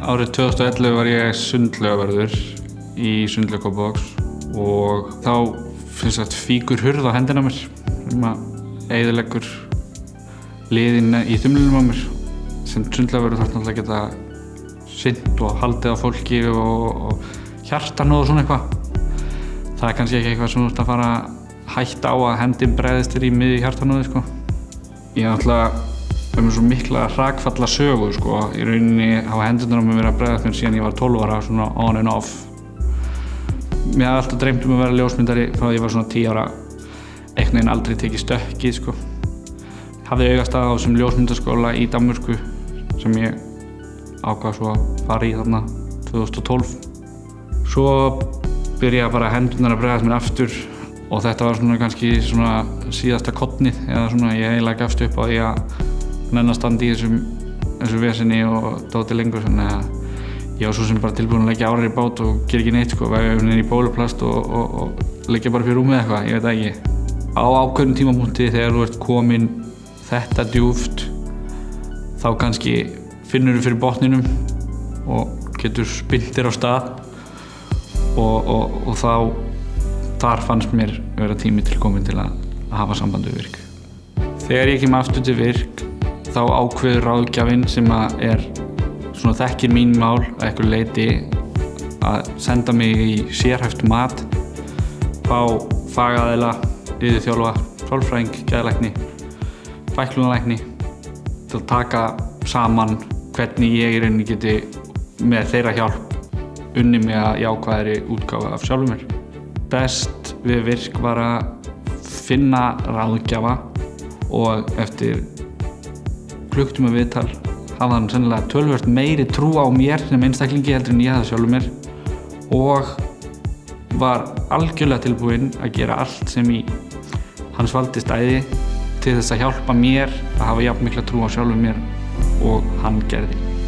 Árið 2011 var ég sundlaugarvörður í sundlaug Kópavogs og þá finnst þetta fíkur hurð á hendina á mér sem að eyðileggur liðin í þumlinum á mér. Sem sundlaugarvörður þarf náttúrulega að geta sinnt og haldið á fólki og hjartanóð og svona eitthvað. Það er kannski ekki eitthvað sem þú ert að fara að hætta á að hendin bregðist þér í miðju hjartanóði sko. Ég náttúrulega með svo mikla hrakfalla sögu sko. Í rauninni hafa hendurnar á mér verið að bregðast mér síðan ég var 12 ára, svona on and off. Mér hafði alltaf dreymt að vera ljósmyndari frá því ég var svona 10 ára. Einhvern veginn aldrei tekið stökkið sko. Hafði augastað á þessum ljósmyndaskóla í Danmörku sem ég ákvað svo að fara í þarna 2012. Svo byrjaði bara hendurnar að bregðast mér aftur og þetta var svona kannski svona síðasta kornið eða svona ég eiginlega gafst upp á því að nenn að standa í þessu vesenni og dóti lengur, þannig að ég var svo sem bara tilbúinn að leggja árar í bát og gera ekki neitt sko, væga í bóluplast og leggja bara fyrir rúmið eitthvað, ég veit það ekki. Á ákveðnum tímapunkti þegar þú ert kominn þetta djúpt þá kannski finnur þú fyrir botninum og getur spyrnt þér á stað og þar fannst mér vera tími til komin til að hafa samband við Virk. Þegar ég kem aftur til Virk þá ákveður ráðgjafinn sem er svona þekkir mín mál að einhverju leyti að senda mig í sérhæft mat, fá fagaðila, iðjuþjálfa, sálfræðing, geðlækni, fækklunarlækni til að taka saman hvernig ég í rauninni geti með þeirra hjálp unnið með að jákvæðri útgáfu af sjálfum mér. Best við Virk var að finna ráðgjafa og eftir klukktíma viðtal hafði hann sennilega töluvert meiri trú á mér sem einstaklingi heldur en ég hafði sjálfur mér og var algjörlega tilbúinn að gera allt sem í hans valdi stæði til þess að hjálpa mér að hafa jafn mikla trú á sjálfur mér og hann gerði.